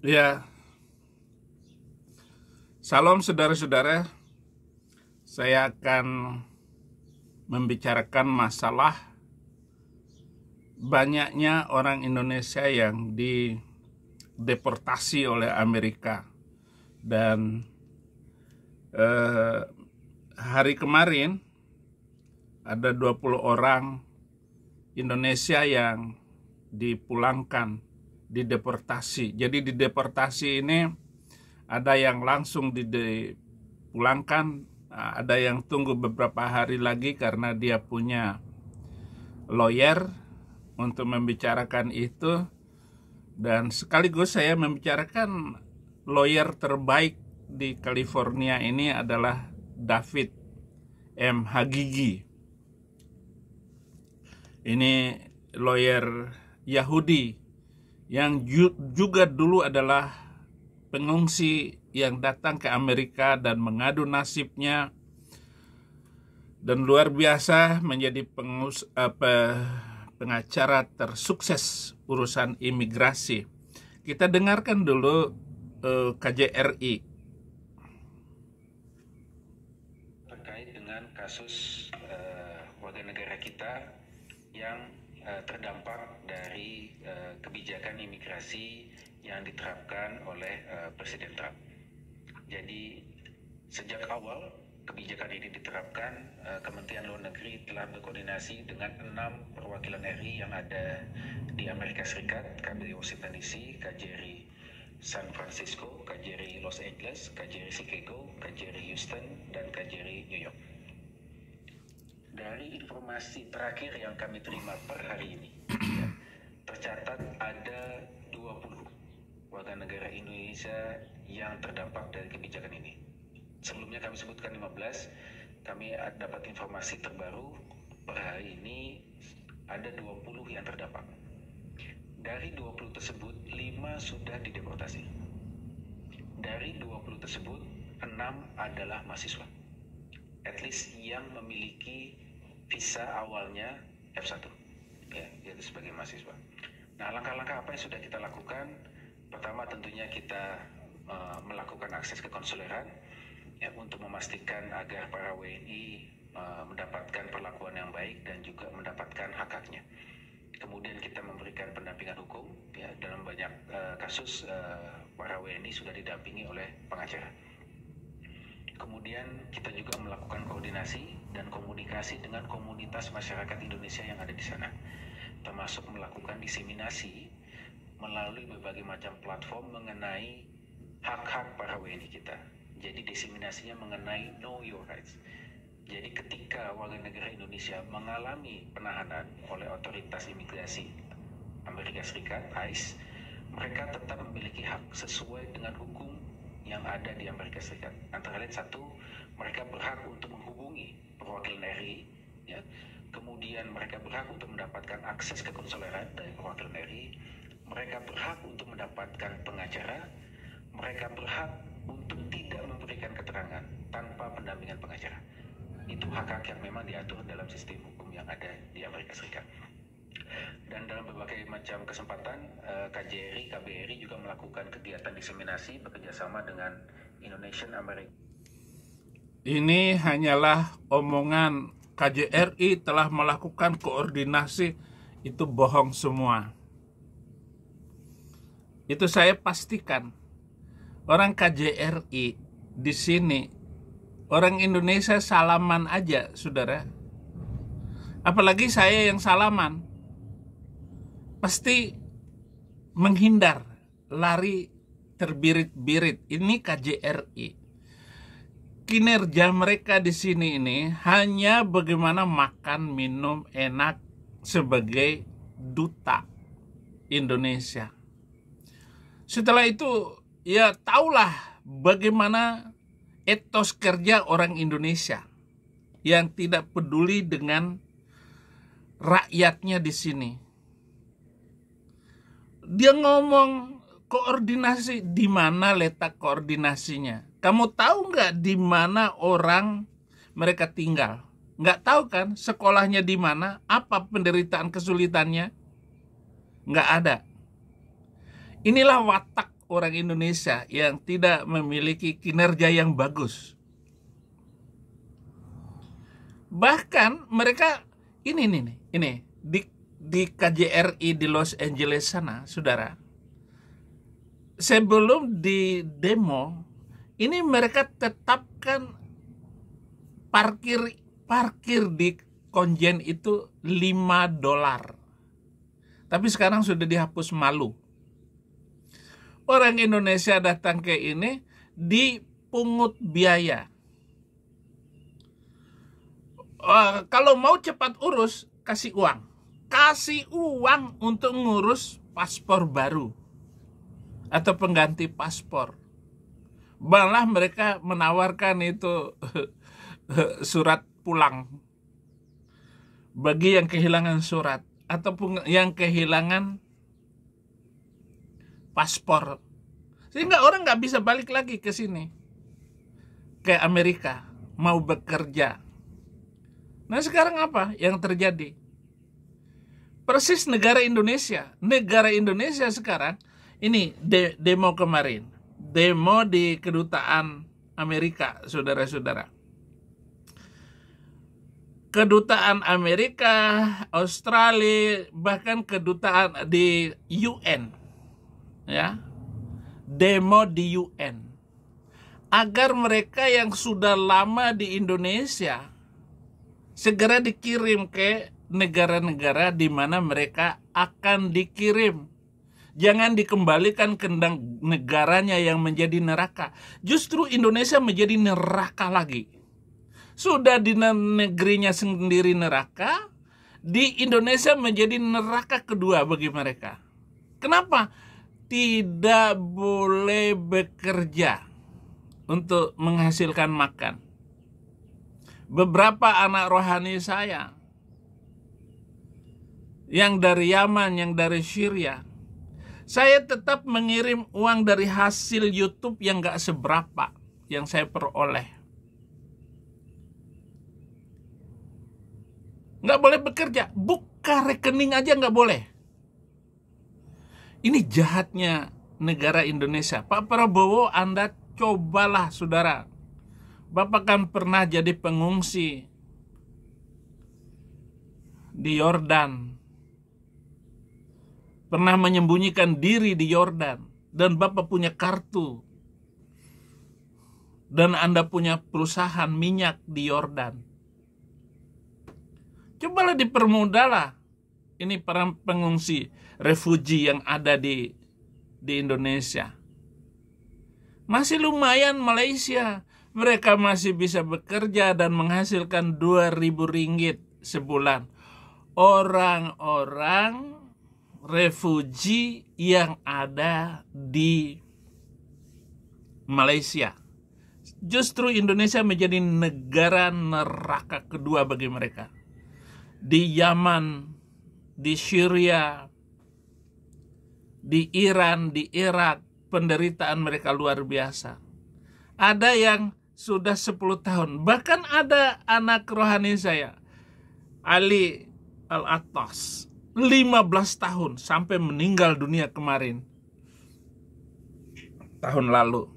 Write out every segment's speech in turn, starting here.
Ya, salam saudara-saudara. Saya akan membicarakan masalah banyaknya orang Indonesia yang dideportasi oleh Amerika. Dan hari kemarin ada 20 orang Indonesia yang dipulangkan, dideportasi. Jadi dideportasi ini ada yang langsung dipulangkan, ada yang tunggu beberapa hari lagi karena dia punya lawyer untuk membicarakan itu. Dan sekaligus saya membicarakan lawyer terbaik di California ini adalah David M. Hagigi. Ini lawyer Yahudi yang juga dulu adalah pengungsi yang datang ke Amerika dan mengadu nasibnya, dan luar biasa menjadi pengacara tersukses urusan imigrasi. Kita dengarkan dulu KJRI. Terkait dengan kasus warga negara kita yang terdampak dari kebijakan imigrasi yang diterapkan oleh Presiden Trump. Jadi sejak awal kebijakan ini diterapkan, Kementerian Luar Negeri telah berkoordinasi dengan 6 perwakilan RI yang ada di Amerika Serikat, KBRI Washington DC, KJRI San Francisco, KJRI Los Angeles, KJRI Chicago, KJRI Houston, dan KJRI New York. Dari informasi terakhir yang kami terima per hari ini, tercatat ada 20 warga negara Indonesia yang terdampak dari kebijakan ini. Sebelumnya kami sebutkan 15, kami dapat informasi terbaru per hari ini ada 20 yang terdampak. Dari 20 tersebut, 5 sudah dideportasi. Dari 20 tersebut, 6 adalah mahasiswa. At least yang memiliki visa awalnya F1, ya, yaitu sebagai mahasiswa. Nah, langkah-langkah apa yang sudah kita lakukan? Pertama, tentunya kita melakukan akses ke konsuleran, ya, untuk memastikan agar para WNI mendapatkan perlakuan yang baik dan juga mendapatkan hak-haknya. Kemudian kita memberikan pendampingan hukum, ya, dalam banyak kasus para WNI sudah didampingi oleh pengacara. Kemudian kita juga melakukan koordinasi dan komunikasi dengan komunitas masyarakat Indonesia yang ada di sana, termasuk melakukan diseminasi melalui berbagai macam platform mengenai hak-hak para WNI kita. Jadi diseminasinya mengenai Know Your Rights. Jadi ketika warga negara Indonesia mengalami penahanan oleh otoritas imigrasi Amerika Serikat, ICE, mereka tetap memiliki hak sesuai dengan hukum yang ada di Amerika Serikat. Antara lain, satu, mereka berhak untuk menghubungi perwakilan RI, ya. Kemudian mereka berhak untuk mendapatkan akses ke konsuleran dari perwakilan RI. Mereka berhak untuk mendapatkan pengacara. Mereka berhak untuk tidak memberikan keterangan tanpa pendampingan pengacara. Itu hak-hak yang memang diatur dalam sistem hukum yang ada di Amerika Serikat. Dan dalam berbagai macam kesempatan, KJRI, KBRI juga melakukan kegiatan diseminasi bekerjasama dengan Indonesian American. Ini hanyalah omongan KJRI telah melakukan koordinasi, itu bohong semua. Itu saya pastikan. Orang KJRI di sini, orang Indonesia salaman aja, saudara. Apalagi saya yang salaman, pasti menghindar, lari terbirit-birit. Ini KJRI. Kinerja mereka di sini ini hanya bagaimana makan, minum enak sebagai duta Indonesia. Setelah itu, ya taulah bagaimana etos kerja orang Indonesia yang tidak peduli dengan rakyatnya di sini. Dia ngomong koordinasi, di mana letak koordinasinya? Kamu tahu nggak di mana orang mereka tinggal? Nggak tahu kan sekolahnya di mana? Apa penderitaan kesulitannya? Nggak ada. Inilah watak orang Indonesia yang tidak memiliki kinerja yang bagus. Bahkan mereka ini di KJRI di Los Angeles sana, saudara. Sebelum di demo, ini mereka tetapkan parkir di konjen itu $5. Tapi sekarang sudah dihapus, malu. Orang Indonesia datang ke ini dipungut biaya. Kalau mau cepat urus, kasih uang. Kasih uang untuk ngurus paspor baru atau pengganti paspor. Malah mereka menawarkan itu surat pulang bagi yang kehilangan surat ataupun yang kehilangan paspor, sehingga orang nggak bisa balik lagi ke sini, ke Amerika, mau bekerja. Nah sekarang apa yang terjadi? Persis negara Indonesia sekarang ini demo kemarin, demo di kedutaan Amerika, saudara-saudara. Kedutaan Amerika, Australia, bahkan kedutaan di UN, ya, demo di UN, agar mereka yang sudah lama di Indonesia segera dikirim ke negara-negara di mana mereka akan dikirim. Jangan dikembalikan ke negaranya yang menjadi neraka. Justru Indonesia menjadi neraka lagi. Sudah di negerinya sendiri neraka, di Indonesia menjadi neraka kedua bagi mereka. Kenapa? Tidak boleh bekerja untuk menghasilkan makan. Beberapa anak rohani saya yang dari Yaman, yang dari Syria, saya tetap mengirim uang dari hasil YouTube yang gak seberapa yang saya peroleh. Nggak boleh bekerja, buka rekening aja nggak boleh. Ini jahatnya negara Indonesia. Pak Prabowo, Anda cobalah, saudara. Bapak kan pernah jadi pengungsi di Yordan, pernah menyembunyikan diri di Yordan, dan Bapak punya kartu, dan Anda punya perusahaan minyak di Yordan. Cobalah dipermudahlah ini para pengungsi, refugi yang ada di Indonesia. Masih lumayan Malaysia, mereka masih bisa bekerja dan menghasilkan 2.000 ringgit sebulan. Orang-orang refugi yang ada di Malaysia. Justru Indonesia menjadi negara neraka kedua bagi mereka. Di Yaman, di Syria, di Iran, di Irak, penderitaan mereka luar biasa. Ada yang sudah 10 tahun. Bahkan ada anak rohani saya, Ali Al-Attas, 15 tahun sampai meninggal dunia kemarin, tahun lalu.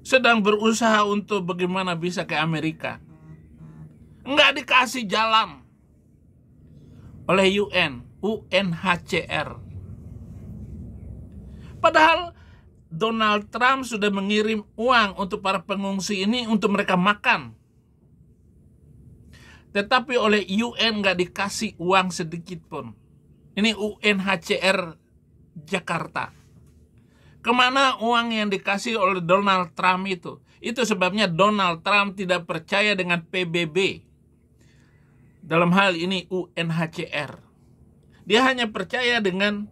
Sedang berusaha untuk bagaimana bisa ke Amerika. Nggak dikasih jalan oleh UNHCR. Padahal Donald Trump sudah mengirim uang untuk para pengungsi ini untuk mereka makan. Tetapi oleh UN nggak dikasih uang sedikit pun. Ini UNHCR Jakarta. Kemana uang yang dikasih oleh Donald Trump itu? Itu sebabnya Donald Trump tidak percaya dengan PBB. Dalam hal ini UNHCR. Dia hanya percaya dengan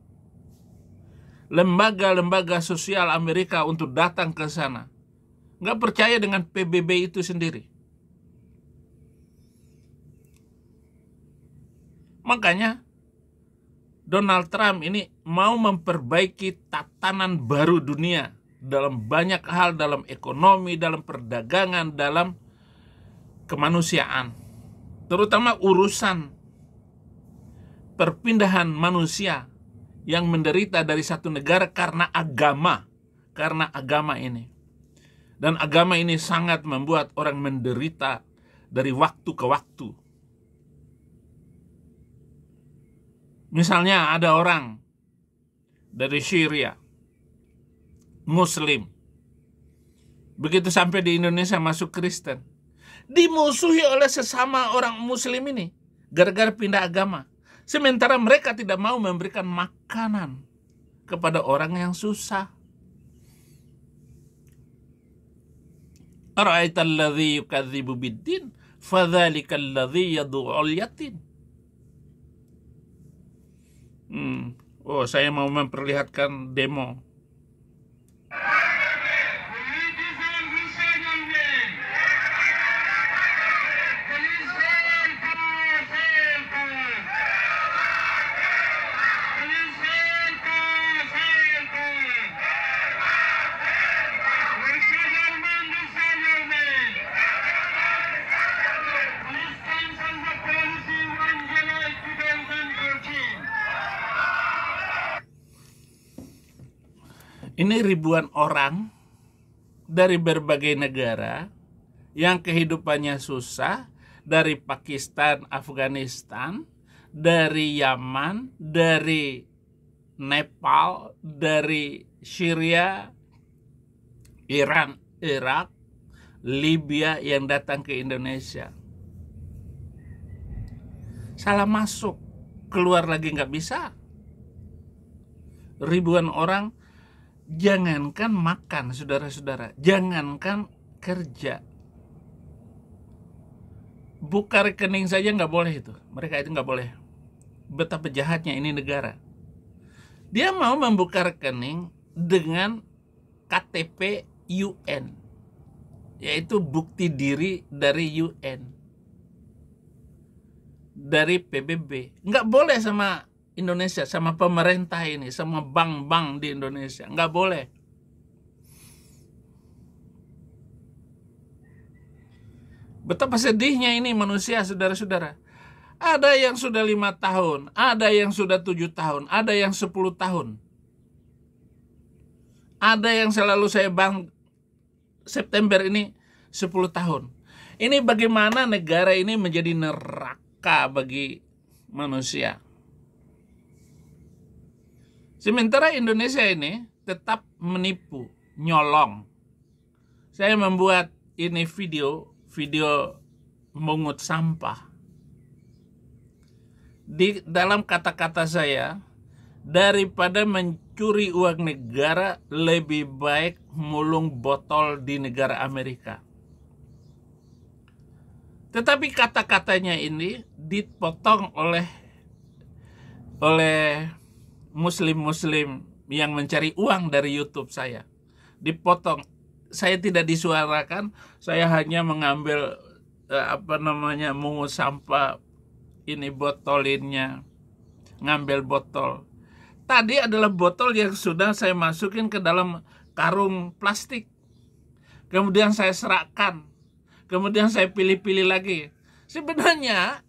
lembaga-lembaga sosial Amerika untuk datang ke sana. Nggak percaya dengan PBB itu sendiri. Makanya Donald Trump ini mau memperbaiki tatanan baru dunia dalam banyak hal, dalam ekonomi, dalam perdagangan, dalam kemanusiaan. Terutama urusan perpindahan manusia yang menderita dari satu negara karena agama. Karena agama ini. Dan agama ini sangat membuat orang menderita dari waktu ke waktu. Misalnya ada orang dari Syria, Muslim. Begitu sampai di Indonesia masuk Kristen. Dimusuhi oleh sesama orang Muslim ini. Gara-gara pindah agama. Sementara mereka tidak mau memberikan makanan kepada orang yang susah. Ara'aita alladhi yukadzibu biddin fadzalika alladhi yad'ul yatim. Oh, saya mau memperlihatkan demo. Ini ribuan orang dari berbagai negara yang kehidupannya susah, dari Pakistan, Afghanistan, dari Yaman, dari Nepal, dari Syria, Iran, Irak, Libya yang datang ke Indonesia. Salah masuk, keluar lagi nggak bisa. Ribuan orang. Jangankan makan, saudara-saudara. Jangankan kerja. Buka rekening saja nggak boleh itu. Mereka itu nggak boleh. Betapa jahatnya ini negara. Dia mau membuka rekening dengan KTP UN. Yaitu bukti diri dari UN. Dari PBB. Nggak boleh sama Indonesia, sama pemerintah ini, sama bank-bank di Indonesia. Nggak boleh. Betapa sedihnya ini manusia, saudara-saudara. Ada yang sudah 5 tahun, ada yang sudah 7 tahun, ada yang 10 tahun. Ada yang selalu saya September ini 10 tahun. Ini bagaimana negara ini menjadi neraka bagi manusia. Sementara Indonesia ini tetap menipu, nyolong. Saya membuat ini video mengut sampah. Di dalam kata-kata saya, daripada mencuri uang negara, lebih baik mulung botol di negara Amerika. Tetapi kata-katanya ini dipotong oleh Muslim-Muslim yang mencari uang dari YouTube saya. Dipotong. Saya tidak disuarakan, saya hanya mengambil mungut sampah ini botolinnya, ngambil botol. Tadi adalah botol yang sudah saya masukin ke dalam karung plastik. Kemudian saya serakkan. Kemudian saya pilih-pilih lagi. Sebenarnya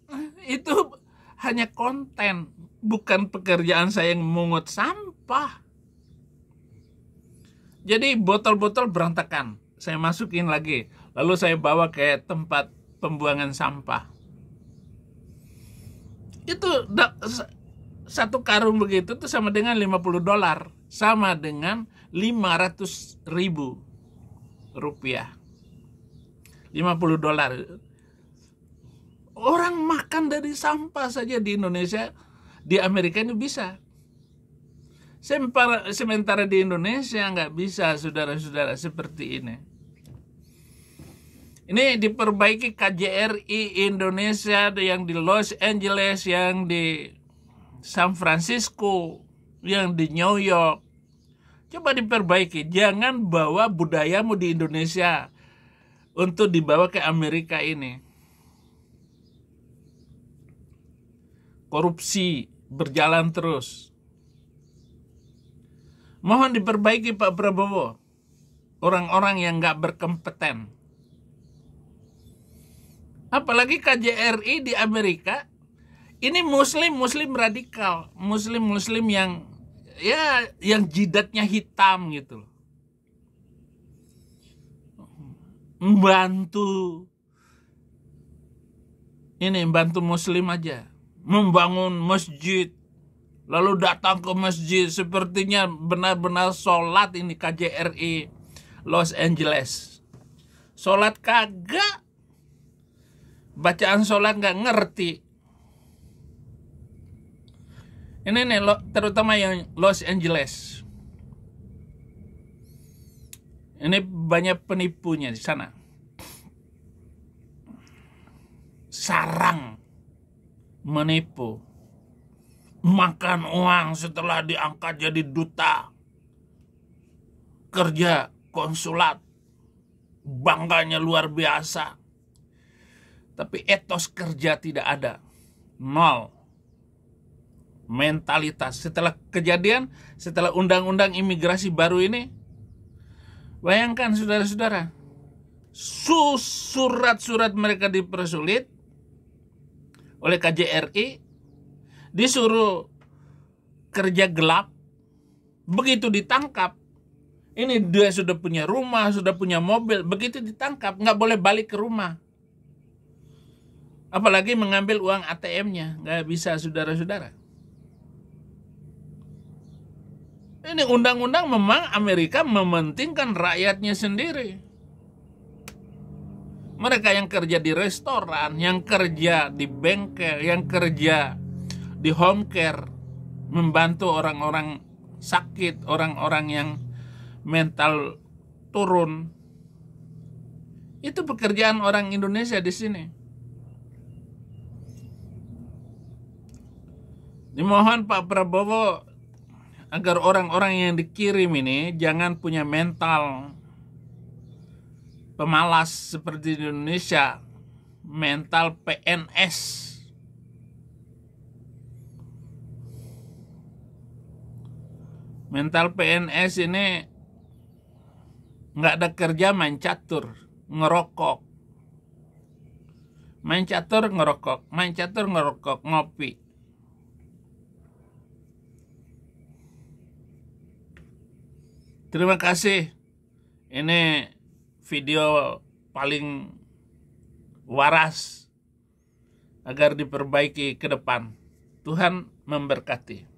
itu hanya konten. Bukan pekerjaan saya yang mengut sampah. Jadi botol-botol berantakan. Saya masukin lagi. Lalu saya bawa ke tempat pembuangan sampah. Itu satu karung begitu tuh sama dengan $50. Sama dengan 500.000 rupiah. $50. Orang makan dari sampah saja di Indonesia. Di Amerika ini bisa. Sementara di Indonesia nggak bisa, saudara-saudara, seperti ini. Ini diperbaiki KJRI Indonesia, yang di Los Angeles, yang di San Francisco, yang di New York. Coba diperbaiki. Jangan bawa budayamu di Indonesia untuk dibawa ke Amerika ini. Korupsi berjalan terus. Mohon diperbaiki Pak Prabowo. Orang-orang yang gak berkompeten. Apalagi KJRI di Amerika. Ini muslim radikal. Muslim yang ya yang jidatnya hitam gitu loh. Membantu muslim aja membangun masjid, lalu datang ke masjid sepertinya benar-benar sholat. Ini KJRI Los Angeles, sholat kagak, bacaan sholat nggak ngerti. Ini nih terutama yang Los Angeles, ini banyak penipunya di sana. Sarang menipu, makan uang setelah diangkat jadi duta, kerja konsulat, bangganya luar biasa, tapi etos kerja tidak ada, nol. Mentalitas setelah kejadian, setelah undang-undang imigrasi baru ini, bayangkan saudara-saudara, surat-surat mereka dipersulit oleh KJRI, disuruh kerja gelap. Begitu ditangkap, ini dia sudah punya rumah, sudah punya mobil, begitu ditangkap nggak boleh balik ke rumah, apalagi mengambil uang ATM-nya, nggak bisa, saudara-saudara. Ini undang-undang memang Amerika mementingkan rakyatnya sendiri. Mereka yang kerja di restoran, yang kerja di bengkel, yang kerja di home care, membantu orang-orang sakit, orang-orang yang mental turun. Itu pekerjaan orang Indonesia di sini. Dimohon Pak Prabowo agar orang-orang yang dikirim ini jangan punya mental pemalas seperti di Indonesia, mental PNS. Mental PNS ini nggak ada kerja, main catur, ngerokok. Main catur, ngerokok. Main catur, ngerokok, ngopi. Terima kasih. Ini video paling waras agar diperbaiki ke depan. Tuhan memberkati.